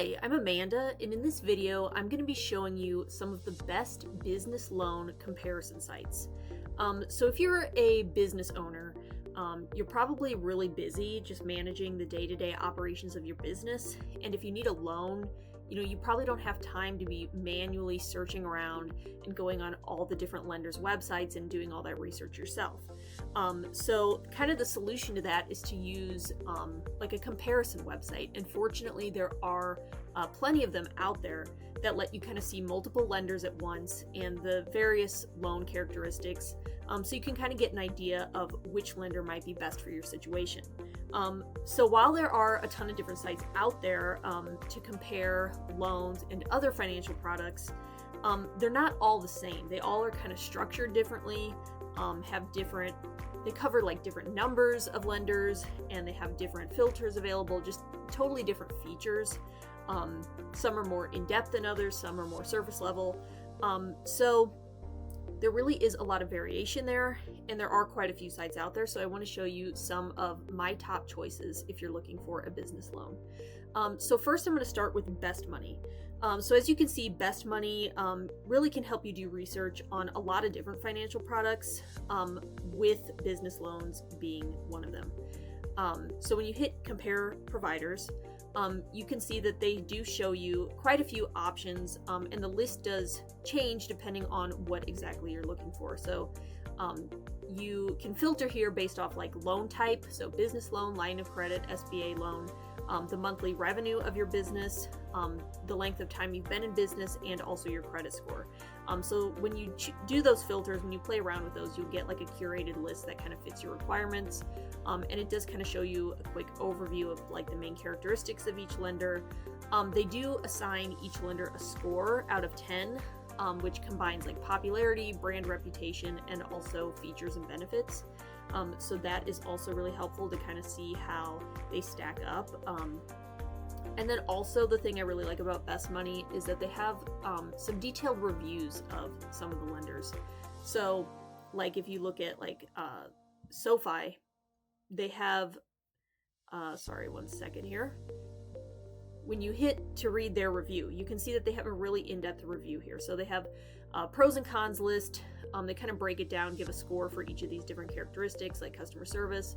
Hi, I'm Amanda, and in this video, I'm going to be showing you some of the best business loan comparison sites. So if you're a business owner, you're probably really busy just managing the day-to-day operations of your business, and if you need a loan, you probably don't have time to be manually searching around and going on all the different lenders' websites and doing all that research yourself. So kind of the solution to that is to use like a comparison website. And fortunately, there are plenty of them out there that let you kind of see multiple lenders at once and the various loan characteristics, so you can kind of get an idea of which lender might be best for your situation. So while there are a ton of different sites out there to compare loans and other financial products, they're not all the same. They all are kind of structured differently, they cover like different numbers of lenders, and they have different filters available, just totally different features. Some are more in-depth than others, some are more surface level. So there really is a lot of variation there, and there are quite a few sites out there, so I want to show you some of my top choices if you're looking for a business loan. So first I'm going to start with Best Money. So as you can see, Best Money really can help you do research on a lot of different financial products, with business loans being one of them. So when you hit Compare Providers, you can see that they do show you quite a few options, and the list does change depending on what exactly you're looking for. So you can filter here based off like loan type, so business loan, line of credit, SBA loan, the monthly revenue of your business, the length of time you've been in business, and also your credit score. So when you do those filters, when you play around with those, you'll get like a curated list that kind of fits your requirements. And it does kind of show you a quick overview of like the main characteristics of each lender. They do assign each lender a score out of 10, which combines like popularity, brand reputation, and also features and benefits. So that is also really helpful to kind of see how they stack up. And then also the thing I really like about Best Money is that they have some detailed reviews of some of the lenders. So like if you look at like SoFi, they have, sorry, one second here. When you hit to read their review, you can see that they have a really in-depth review here. So they have a pros and cons list. They kind of break it down, give a score for each of these different characteristics like customer service,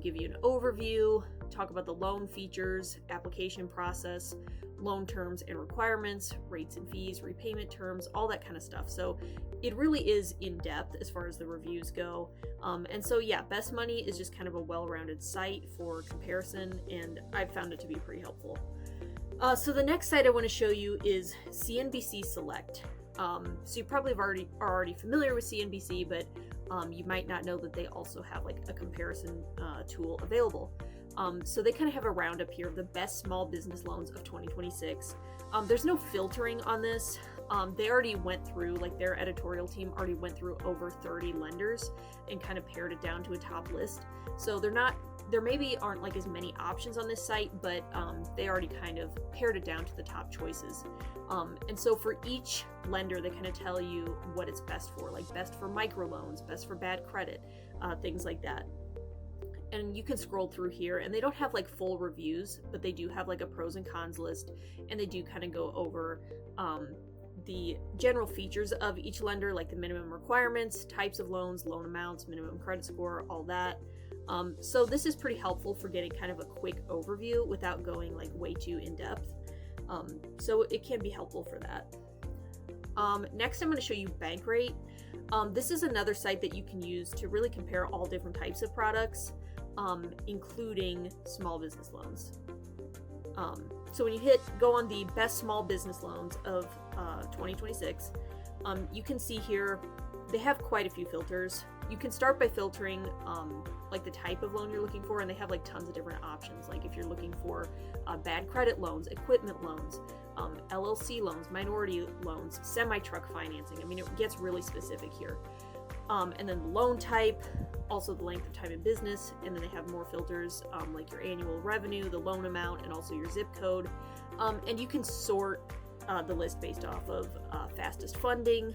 give you an overview, talk about the loan features, application process, loan terms and requirements, rates and fees, repayment terms, all that kind of stuff. So it really is in-depth as far as the reviews go. And so yeah, Best Money is just kind of a well-rounded site for comparison, and I've found it to be pretty helpful. So the next site I want to show you is CNBC Select. So you probably are already familiar with CNBC, but you might not know that they also have like a comparison tool available. So they kind of have a roundup here of the best small business loans of 2026. There's no filtering on this. They already went through, like their editorial team already went through over 30 lenders and kind of pared it down to a top list. So there maybe aren't like as many options on this site, but they already kind of pared it down to the top choices. And so for each lender, they kind of tell you what it's best for, like best for microloans, best for bad credit, things like that. And you can scroll through here, and they don't have like full reviews, but they do have like a pros and cons list, and they do kind of go over the general features of each lender, like the minimum requirements, types of loans, loan amounts, minimum credit score, all that. So this is pretty helpful for getting kind of a quick overview without going like way too in depth. So it can be helpful for that. Next, I'm going to show you Bankrate. This is another site that you can use to really compare all different types of products, including small business loans. So when you go on the best small business loans of 2026, you can see here they have quite a few filters. You can start by filtering like the type of loan you're looking for, and they have like tons of different options. Like if you're looking for bad credit loans, equipment loans, LLC loans, minority loans, semi-truck financing. I mean, it gets really specific here. And then the loan type, also the length of time in business, and then they have more filters like your annual revenue, the loan amount, and also your zip code. And you can sort the list based off of fastest funding,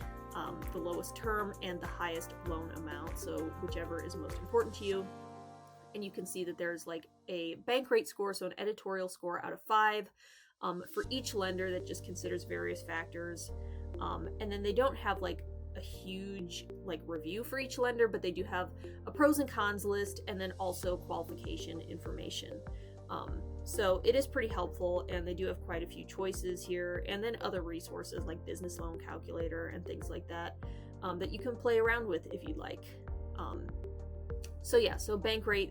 the lowest term, and the highest loan amount, so whichever is most important to you. And you can see that there's like a Bankrate score, so an editorial score out of 5, for each lender that just considers various factors. And then they don't have like a huge like review for each lender, but they do have a pros and cons list and then also qualification information. So it is pretty helpful, and they do have quite a few choices here, and then other resources like business loan calculator and things like that that you can play around with if you'd like. So Bankrate,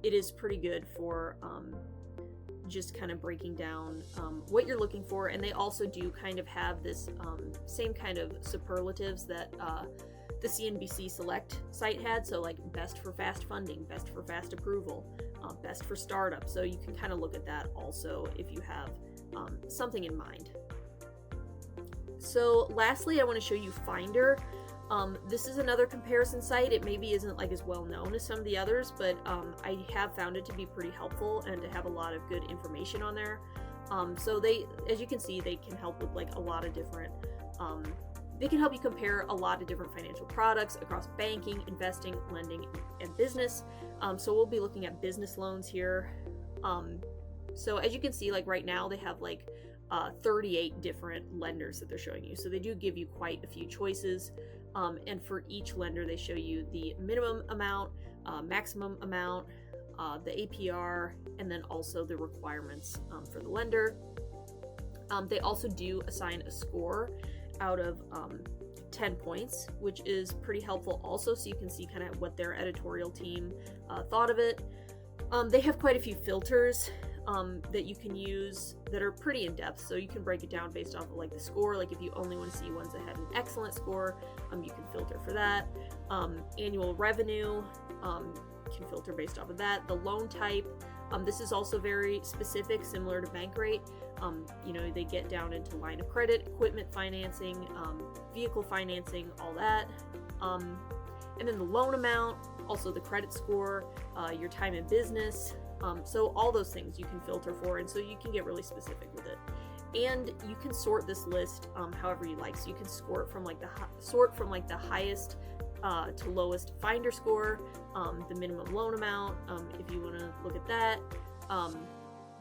it is pretty good for just kind of breaking down what you're looking for, and they also do kind of have this same kind of superlatives that the CNBC Select site had. So like best for fast funding, best for fast approval, best for startup. So you can kind of look at that also if you have something in mind. So lastly, I want to show you Finder. This is another comparison site. It maybe isn't like as well known as some of the others, but I have found it to be pretty helpful and to have a lot of good information on there. So they, as you can see, they can help with like a lot of different, they can help you compare a lot of different financial products across banking, investing, lending, and business. So we'll be looking at business loans here. So as you can see, like right now they have like 38 different lenders that they're showing you. So they do give you quite a few choices. And for each lender, they show you the minimum amount, maximum amount, the APR, and then also the requirements for the lender. They also do assign a score out of 10 points, which is pretty helpful also, so you can see kind of what their editorial team thought of it. They have quite a few filters that you can use that are pretty in-depth, so you can break it down based off of like the score. Like if you only want to see ones that had an excellent score, you can filter for that. Annual revenue, you can filter based off of that. The loan type, this is also very specific, similar to Bankrate. You know, they get down into line of credit, equipment financing, vehicle financing, all that. And then the loan amount, also the credit score, your time in business. So all those things you can filter for, and so you can get really specific with it. And you can sort this list however you like. So you can sort from like the highest to lowest Finder score, the minimum loan amount, if you want to look at that,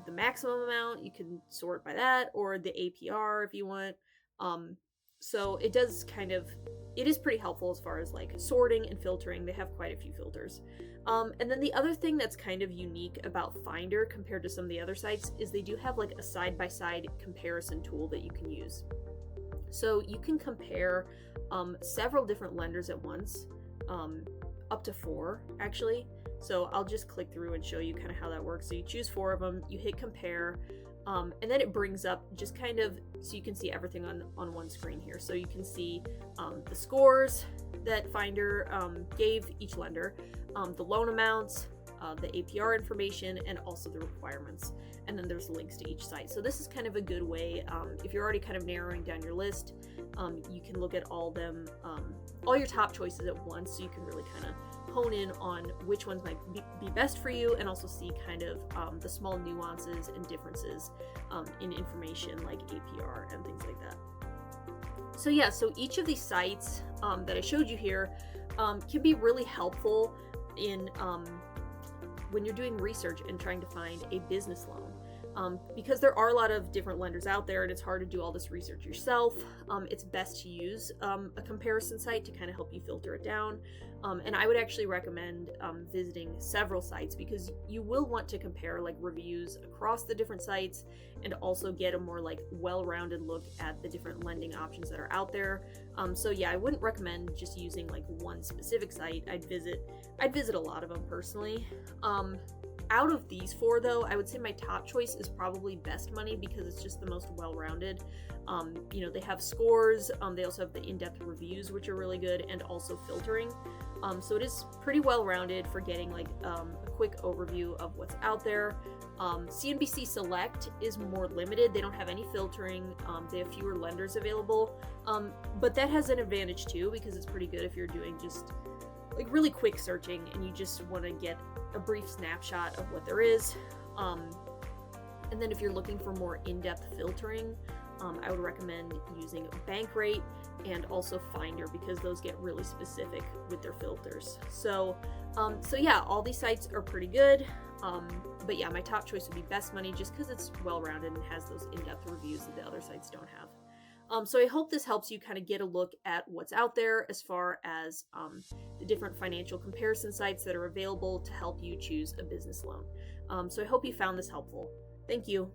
the maximum amount, you can sort by that, or the APR if you want. So it does kind of, it is pretty helpful as far as like sorting and filtering. They have quite a few filters. And then the other thing that's kind of unique about Finder compared to some of the other sites is they do have like a side-by-side comparison tool that you can use. So you can compare several different lenders at once, up to 4 actually. So I'll just click through and show you kind of how that works. So you choose 4 of them, you hit compare, and then it brings up just kind of, so you can see everything on one screen here. So you can see the scores that Finder gave each lender, the loan amounts, the APR information, and also the requirements. And then there's links to each site. So this is kind of a good way, if you're already kind of narrowing down your list, you can look at all them, all your top choices at once, so you can really kind of hone in on which ones might be best for you, and also see kind of the small nuances and differences in information like APR and things like that. So yeah, so each of these sites that I showed you here can be really helpful in when you're doing research and trying to find a business loan. Because there are a lot of different lenders out there and it's hard to do all this research yourself, it's best to use a comparison site to kind of help you filter it down. And I would actually recommend visiting several sites, because you will want to compare like reviews across the different sites and also get a more like well-rounded look at the different lending options that are out there. So yeah, I wouldn't recommend just using like one specific site. I'd visit a lot of them personally. Out of these 4 though, I would say my top choice is probably Best Money, because it's just the most well-rounded. You know, they have scores, they also have the in-depth reviews, which are really good, and also filtering. So it is pretty well-rounded for getting like a quick overview of what's out there. CNBC Select is more limited. They don't have any filtering. They have fewer lenders available, but that has an advantage too, because it's pretty good if you're doing just like really quick searching and you just want to get a brief snapshot of what there is. And then if you're looking for more in-depth filtering, I would recommend using Bankrate and also Finder, because those get really specific with their filters. So yeah, all these sites are pretty good. But yeah, my top choice would be Best Money, just because it's well-rounded and has those in-depth reviews that the other sites don't have. So I hope this helps you kind of get a look at what's out there as far as the different financial comparison sites that are available to help you choose a business loan. So I hope you found this helpful. Thank you.